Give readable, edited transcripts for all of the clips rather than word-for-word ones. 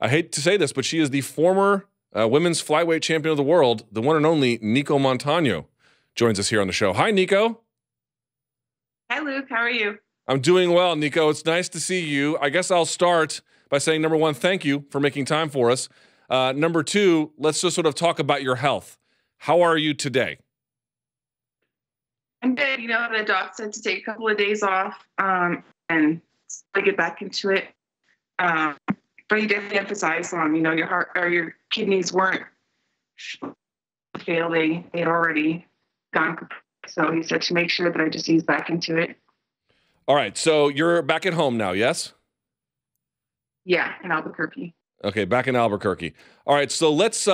I hate to say this, but she is the former women's flyweight champion of the world, the one and only Nicco Montaño, joins us here on the show. Hi, Nicco. Hi, Luke. How are you? I'm doing well, Nicco. It's nice to see you. I guess I'll start by saying, number one, thank you for making time for us. Number two, let's just sort of talk about your health. How are you today? I'm good. You know, the doc said to take a couple of days off and to get back into it. But he definitely emphasized on, you know, your heart or your kidneys weren't failing. They had already gone. So he said to make sure that I just ease back into it. All right. So you're back at home now, yes? Yeah, in Albuquerque. Okay, back in Albuquerque. All right. So let's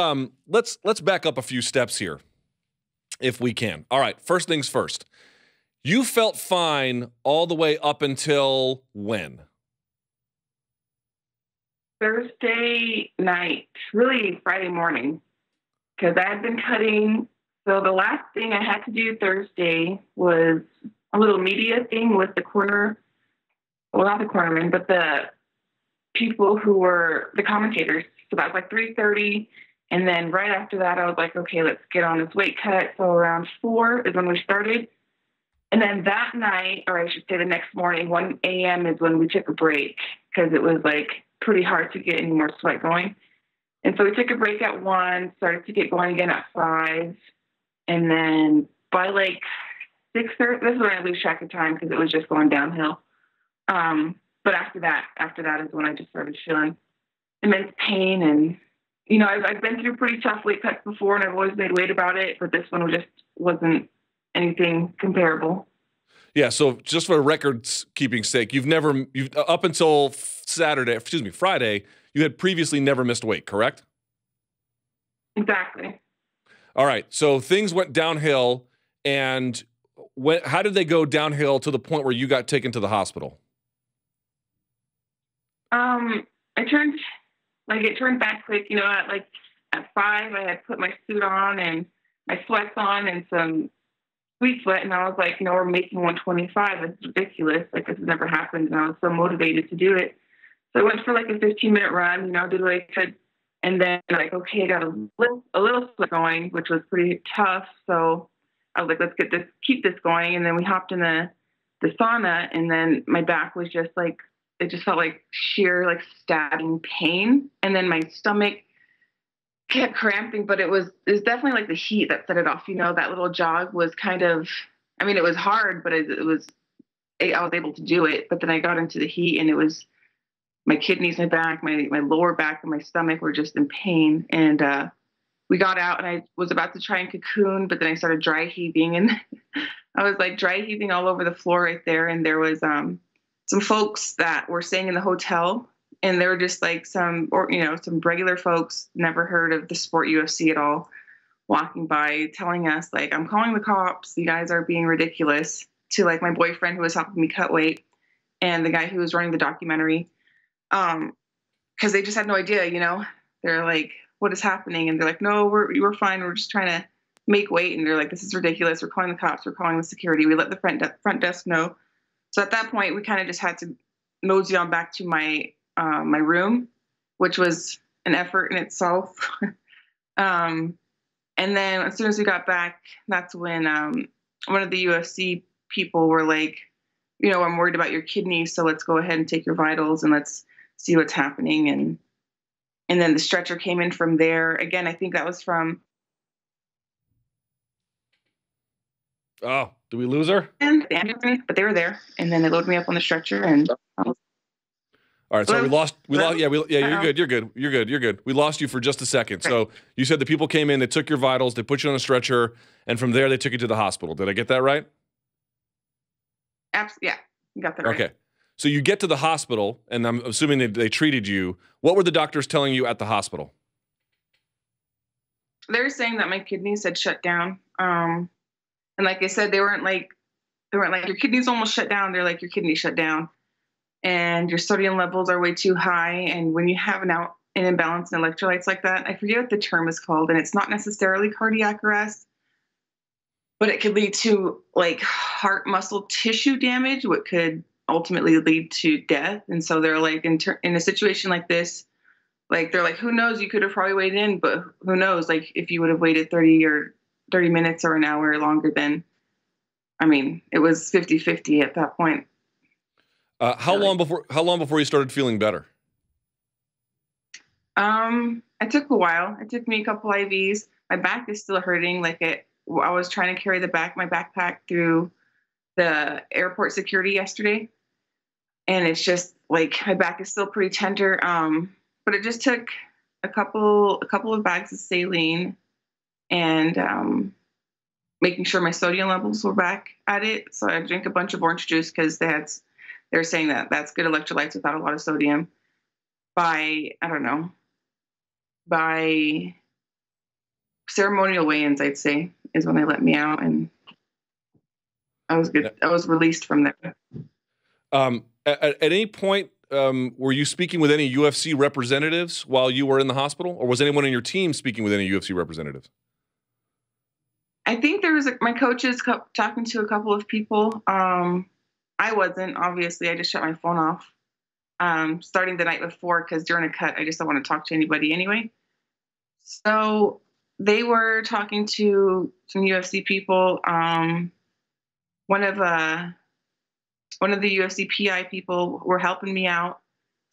back up a few steps here, if we can. All right. First things first. You felt fine all the way up until when? Thursday night, really Friday morning, because I had been cutting. So the last thing I had to do Thursday was a little media thing with the corner, well, not the cornerman, but the people who were the commentators. So that was like 3:30. And then right after that, I was like, okay, let's get on this weight cut. So around 4 is when we started. And then that night, or I should say the next morning, 1 a.m. is when we took a break because it was like pretty hard to get any more sweat going. And so we took a break at 1, started to get going again at 5. And then by like 6:30, this is when I lose track of time because it was just going downhill. But after that is when I just started feeling immense pain. And, you know, I've been through pretty tough weight cuts before and I've always made weight about it, but this one just wasn't anything comparable. Yeah, so just for records keeping sake, you've up until Friday, you had previously never missed weight, correct? Exactly. All right, so things went downhill, and how did they go downhill to the point where you got taken to the hospital? It turned back quick, you know, at 5, I had put my suit on and my sweats on and some sweet sweat, and I was like, you know, we're making 125. It's ridiculous. Like, this has never happened, and I was so motivated to do it. So I went for like a 15-minute run, you know, did what I could, and then like, okay, I got a little sweat going, which was pretty tough. So I was like, let's keep this going, and then we hopped in the sauna, and then my back was just like, it just felt like sheer like stabbing pain, and then my stomach kept cramping, but it was definitely like the heat that set it off. You know, that little jog was kind of, I mean, it was hard, but I was able to do it. But then I got into the heat, and it was my kidneys, my back, my lower back, and my stomach were just in pain. And we got out, and I was about to try and cocoon, but then I started dry heaving, and I was like dry heaving all over the floor right there. And there was some folks that were staying in the hotel. And they were just like some regular folks, never heard of the sport UFC at all, walking by telling us like, I'm calling the cops. You guys are being ridiculous, to like my boyfriend who was helping me cut weight and the guy who was running the documentary. Cause they just had no idea, you know, they're like, what is happening? And they're like, no, we're fine. We're just trying to make weight. And they're like, this is ridiculous. We're calling the cops. We're calling the security. We let the front desk know. So at that point, we kind of just had to mosey on back to my room, which was an effort in itself. And then as soon as we got back, that's when one of the UFC people were like, you know, I'm worried about your kidneys, so let's go ahead and take your vitals and let's see what's happening. And then the stretcher came in from there. Again, I think that was from... Oh, did we lose her? And the ambulance, but they were there. And then they loaded me up on the stretcher and... All right, so we lost. You're good. We lost you for just a second. So you said the people came in, they took your vitals, they put you on a stretcher, and from there they took you to the hospital. Did I get that right? Absolutely, yeah, you got that right. Okay, so you get to the hospital, and I'm assuming they treated you. What were the doctors telling you at the hospital? They were saying that my kidneys had shut down, and like I said, they weren't like your kidneys almost shut down. They're like, your kidneys shut down. And your sodium levels are way too high. And when you have an imbalance in electrolytes like that, I forget what the term is called, and it's not necessarily cardiac arrest, but it could lead to like heart muscle tissue damage, what could ultimately lead to death. And so they're like, in a situation like this, Like, they're like, who knows? You could have probably weighed in, but who knows? Like, if you would have waited 30 minutes or an hour longer, then, I mean, it was 50-50 at that point. How long before you started feeling better? It took a while. It took me a couple IVs. My back is still hurting. Like, I was trying to carry my backpack through the airport security yesterday, and it's just like my back is still pretty tender. But it just took a couple of bags of saline and making sure my sodium levels were back at it. So I drank a bunch of orange juice because they're saying that that's good electrolytes without a lot of sodium. By ceremonial weigh-ins, I'd say, is when they let me out, and I was good. I was released from there. At any point, were you speaking with any UFC representatives while you were in the hospital, or was anyone in your team speaking with any UFC representatives? I think there was my coaches talking to a couple of people. I wasn't, obviously. I just shut my phone off starting the night before, because during a cut, I just don't want to talk to anybody anyway. So they were talking to some UFC people. One of the UFC PI people were helping me out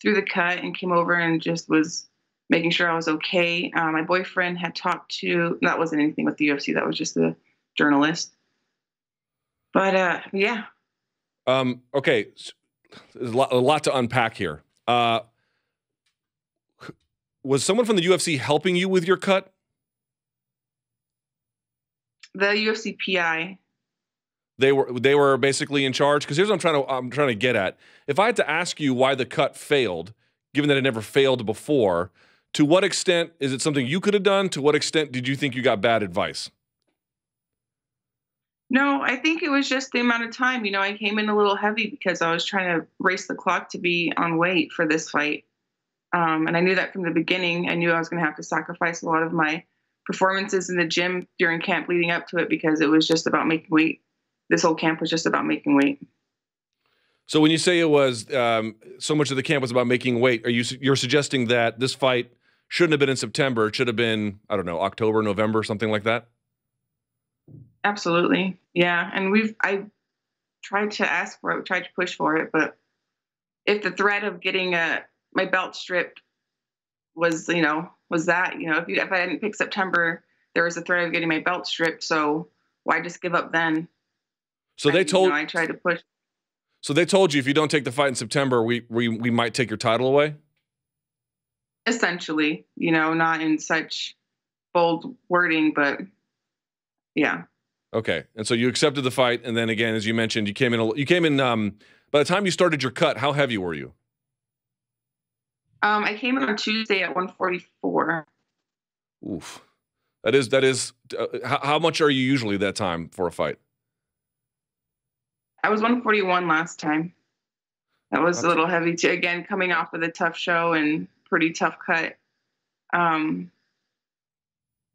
through the cut and came over and just was making sure I was okay. My boyfriend had talked to, that wasn't anything with the UFC, that was just a journalist. But yeah. Okay, there's a lot to unpack here. Was someone from the UFC helping you with your cut? The UFC PI. They were basically in charge? Because here's what I'm trying to get at. If I had to ask you why the cut failed, given that it never failed before, to what extent is it something you could have done? To what extent did you think you got bad advice? No, I think it was just the amount of time. You know, I came in a little heavy because I was trying to race the clock to be on weight for this fight. And I knew that from the beginning. I knew I was going to have to sacrifice a lot of my performances in the gym during camp leading up to it, because it was just about making weight. This whole camp was just about making weight. So when you say it was so much of the camp was about making weight, you're suggesting that this fight shouldn't have been in September? It should have been, I don't know, October, November, something like that? Absolutely. Yeah. And I tried to ask for it, tried to push for it, but if the threat of getting my belt stripped was that, if I didn't pick September, there was a threat of getting my belt stripped. So why just give up then? So I tried to push. So they told you, if you don't take the fight in September, we might take your title away? Essentially, not in such bold wording, but yeah. Okay. And so you accepted the fight, and then again, as you mentioned, you came in by the time you started your cut, how heavy were you? I came in on Tuesday at 144. Oof. That is how much are you usually that time for a fight? I was 141 last time. That was a little heavy too. Again, coming off of the tough show and pretty tough cut.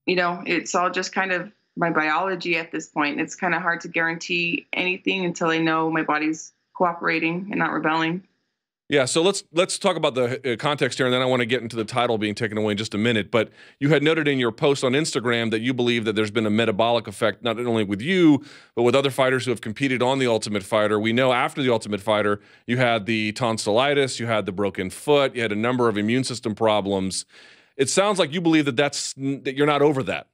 It's all just kind of my biology at this point. It's kind of hard to guarantee anything until I know my body's cooperating and not rebelling. Yeah, so let's talk about the context here, and then I want to get into the title being taken away in just a minute. But you had noted in your post on Instagram that you believe that there's been a metabolic effect, not only with you, but with other fighters who have competed on The Ultimate Fighter. We know after The Ultimate Fighter, you had the tonsillitis, you had the broken foot, you had a number of immune system problems. It sounds like you believe that you're not over that.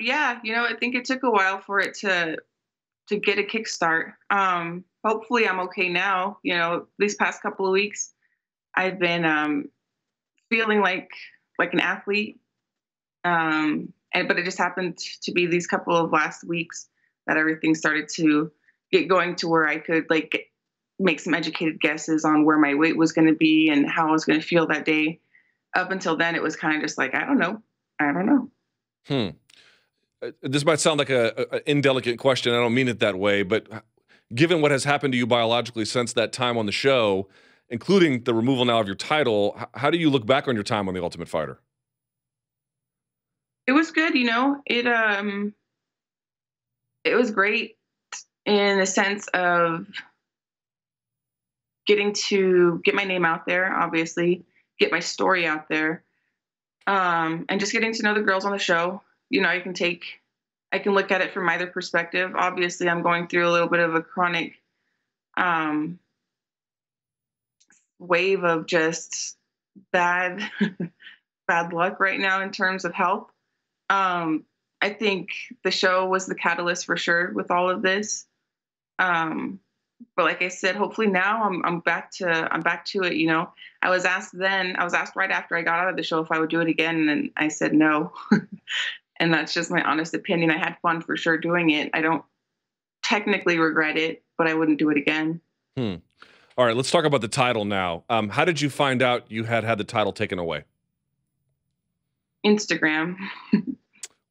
Yeah, I think it took a while for it to get a kickstart. Hopefully I'm okay now. These past couple of weeks, I've been feeling like an athlete. But it just happened to be these couple of last weeks that everything started to get going to where I could make some educated guesses on where my weight was going to be and how I was going to feel that day. Up until then, it was kind of just like, I don't know. This might sound like an indelicate question. I don't mean it that way, but given what has happened to you biologically since that time on the show, including the removal now of your title, how do you look back on your time on The Ultimate Fighter? It was good. It was great in the sense of getting to get my name out there, obviously, get my story out there, and just getting to know the girls on the show. I can look at it from either perspective. Obviously, I'm going through a little bit of a chronic wave of just bad bad luck right now in terms of health. I think the show was the catalyst for sure with all of this. But like I said, hopefully now I'm back to it. I was asked right after I got out of the show if I would do it again, and I said no. And that's just my honest opinion. I had fun for sure doing it. I don't technically regret it, but I wouldn't do it again. All right, let's talk about the title now. How did you find out you had the title taken away? Instagram.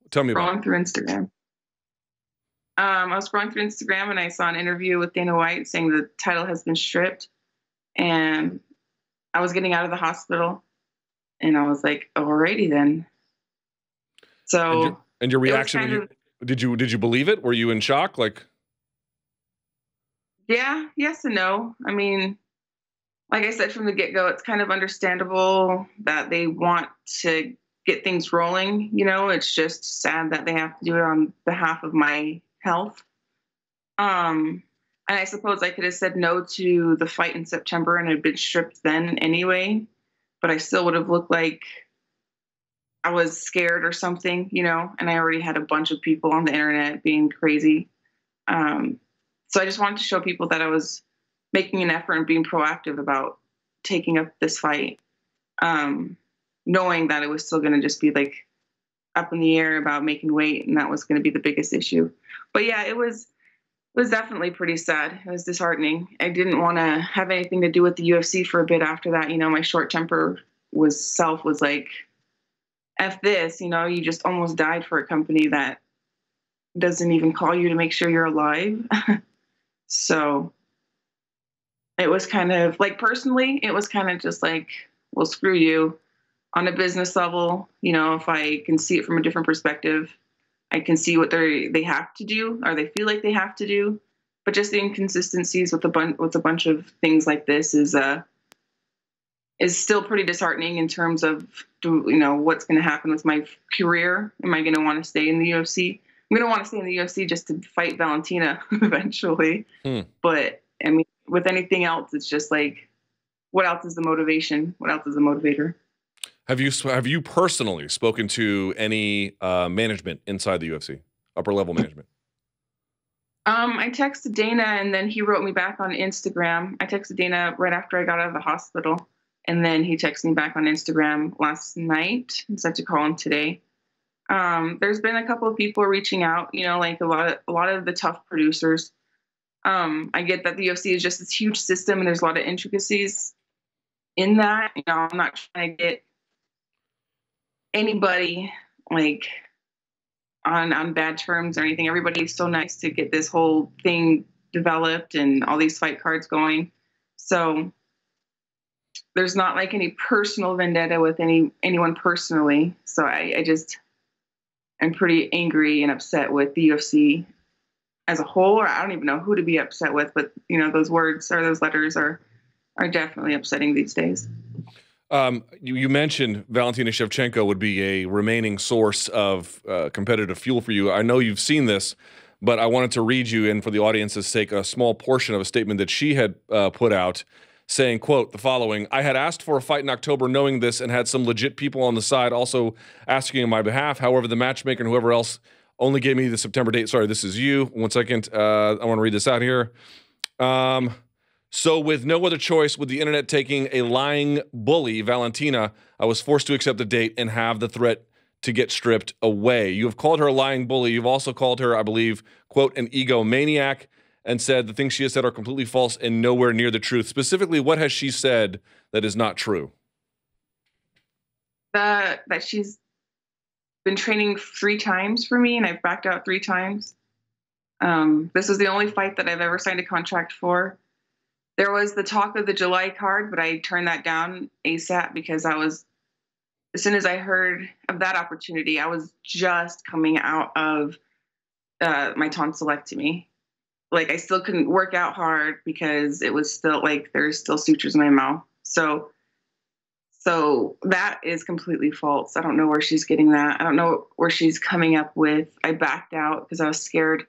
Tell me about it. Scrolling through Instagram. I was scrolling through Instagram and I saw an interview with Dana White saying the title has been stripped. And I was getting out of the hospital and I was like, alrighty then. So and your reaction, did you believe it? Were you in shock? Yeah, yes and no. I mean, like I said from the get-go, it's kind of understandable that they want to get things rolling. It's just sad that they have to do it on behalf of my health. And I suppose I could have said no to the fight in September and had been stripped then anyway, but I still would have looked like I was scared or something, and I already had a bunch of people on the internet being crazy. So I just wanted to show people that I was making an effort and being proactive about taking up this fight, knowing that it was still going to just be up in the air about making weight, and that was going to be the biggest issue. But yeah, it was definitely pretty sad. It was disheartening. I didn't want to have anything to do with the UFC for a bit after that. My short temper was like, F this, you just almost died for a company that doesn't even call you to make sure you're alive. So it was kind of personally, it was kind of just well, screw you. On a business level, if I can see it from a different perspective, I can see what they have to do or they feel like they have to do. But just the inconsistencies with a bunch of things like this is still pretty disheartening in terms of what's going to happen with my career. Am I going to want to stay in the UFC? I'm going to want to stay in the UFC just to fight Valentina eventually. But I mean, with anything else, it's just what else is the motivation? What else is the motivator? Have you personally spoken to any management inside the UFC, upper level management? I texted Dana and then he wrote me back on Instagram. I texted Dana right after I got out of the hospital, and then he texted me back on Instagram last night and said to call him today. There's been a couple of people reaching out, a lot of the tough producers. I get that the UFC is just this huge system and there's a lot of intricacies in that. I'm not trying to get anybody on bad terms or anything. Everybody's so nice to get this whole thing developed and all these fight cards going. So there's not any personal vendetta with anyone personally. So I'm pretty angry and upset with the UFC as a whole, or I don't even know who to be upset with, but those words or those letters are definitely upsetting these days. You mentioned Valentina Shevchenko would be a remaining source of competitive fuel for you. I know you've seen this, but I wanted to read you, and for the audience's sake, a small portion of a statement that she had put out saying, quote, the following: I had asked for a fight in October knowing this and had some legit people on the side also asking on my behalf. However, the matchmaker and whoever else only gave me the September date. Sorry, this is you. 1 second. I want to read this out here. So with no other choice, with the internet taking a lying bully, Valentina, I was forced to accept the date and have the threat to get stripped away. You have called her a lying bully. You've also called her, I believe, quote, an egomaniac, and said the things she has said are completely false and nowhere near the truth. Specifically, what has she said that is not true? That she's been training 3 times for me and I've backed out 3 times. This was the only fight that I've ever signed a contract for. There was the talk of the July card, but I turned that down ASAP because as soon as I heard of that opportunity, I was just coming out of my tonsillectomy. like I still couldn't work out hard because it was still like there's still sutures in my mouth. So that is completely false. I don't know where she's getting that. I don't know where she's coming up with. I backed out because I was scared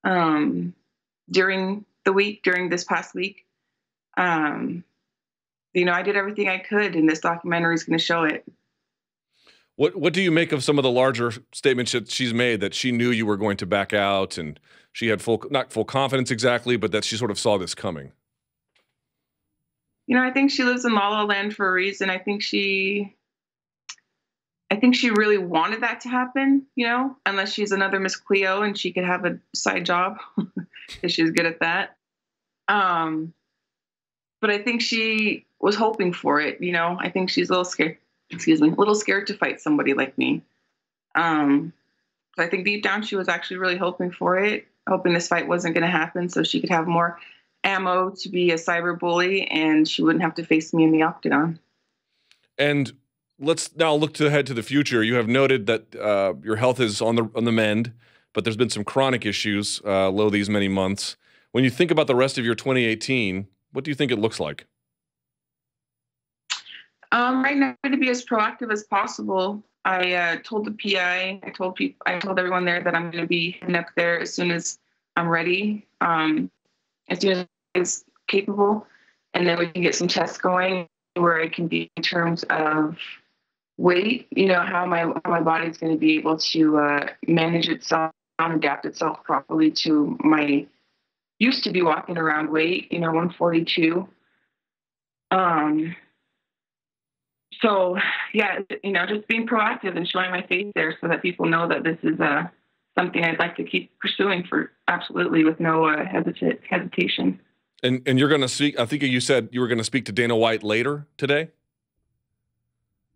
during this past week. I did everything I could, and this documentary is going to show it. What do you make of some of the larger statements that she's made, that she knew you were going to back out and she had not full confidence exactly, but that she sort of saw this coming? I think she lives in La La Land for a reason. I think she really wanted that to happen, unless she's another Miss Cleo and she could have a side job because she's good at that. But I think she was hoping for it, I think she's a little scared, to fight somebody like me. So I think deep down she was actually really hoping for it, hoping this fight wasn't going to happen so she could have more ammo to be a cyber bully and she wouldn't have to face me in the octagon. And let's now look ahead to the future. You have noted that your health is on the mend, but there's been some chronic issues low these many months. When you think about the rest of your 2018, what do you think it looks like? Right now, I'm going to be as proactive as possible. I told the PI, I told everyone there that I'm going to be heading up there as soon as I'm ready, as soon as it's capable, and then we can get some tests going where I can be in terms of weight, how my body's going to be able to manage itself, adapt itself properly to my used to be walking around weight, 142. So yeah, just being proactive and showing my face there so that people know that this is something I'd like to keep pursuing for absolutely with no hesitation. And you're going to speak, I think you said you were going to speak to Dana White later today?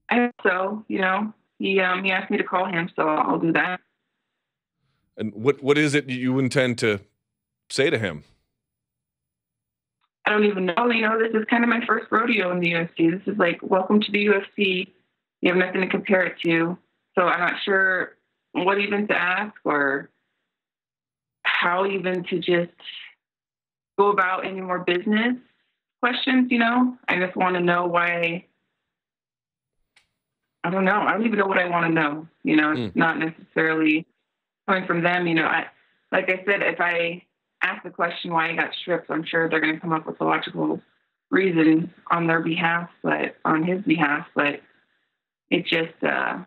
I hope so. He asked me to call him, so I'll do that. And what is it you intend to say to him? I don't even know. This is kind of my first rodeo in the UFC. This is like, welcome to the UFC. You have nothing to compare it to. So I'm not sure what even to ask or how even to just go about any more business questions, I just want to know why. I don't know. I don't even know what I want to know. It's not necessarily coming from them. Like I said, if I ask the question why he got stripped, I'm sure they're going to come up with a logical reason on their behalf, but on his behalf. But it just, as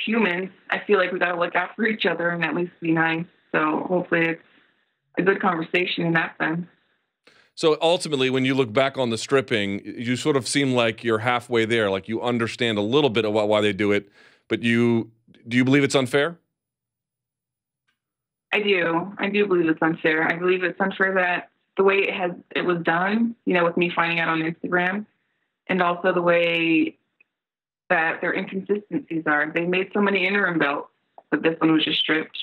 humans, I feel like we got to look out for each other and at least be nice. So hopefully it's a good conversation in that sense. So ultimately, when you look back on the stripping, you sort of seem like you're halfway there, like you understand a little bit about why they do it, but do you believe it's unfair? I do. I do believe it's unfair. I believe it's unfair that the way it was done, with me finding out on Instagram, and also the way that their inconsistencies are. They made so many interim belts, but this one was just stripped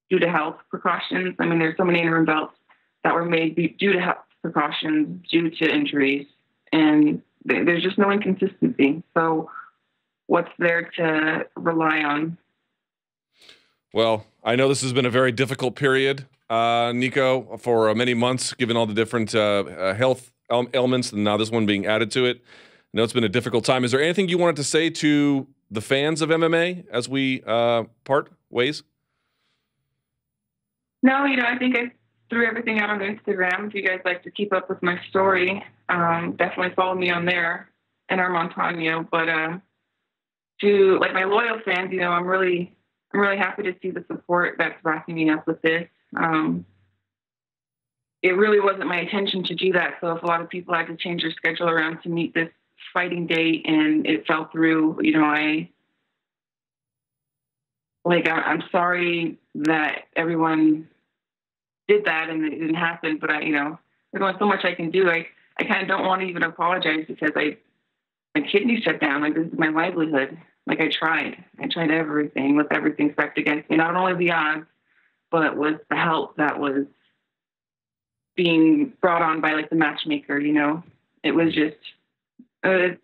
due to health precautions. I mean, there's so many interim belts that were made due to health precautions, due to injuries, and there's just no inconsistency. So what's there to rely on? Well, I know this has been a very difficult period, Nicco, for many months, given all the different health ailments, and now this one being added to it. I know it's been a difficult time. Is there anything you wanted to say to the fans of MMA as we part ways? No, I think I threw everything out on Instagram. If you guys like to keep up with my story, definitely follow me on there, Nicco Montaño. But to my loyal fans, I'm really happy to see the support that's backing me up with this. It really wasn't my intention to do that. So if a lot of people had to change their schedule around to meet this fighting date and it fell through, I'm sorry that everyone did that and it didn't happen, but there's only so much I can do. I kind of don't want to even apologize because my kidneys shut down. This is my livelihood. I tried everything with everything stacked against me, not only the odds, but with the help that was being brought on by the matchmaker. It was just kind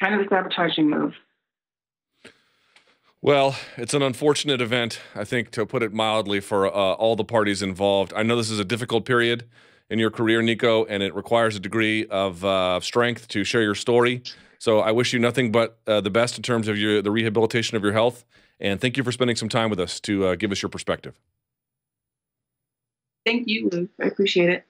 of a sabotaging move. Well, it's an unfortunate event, I think, to put it mildly, for all the parties involved. I know this is a difficult period in your career, Nicco, and it requires a degree of strength to share your story. So I wish you nothing but the best in terms of the rehabilitation of your health. And thank you for spending some time with us to give us your perspective. Thank you, Luke. I appreciate it.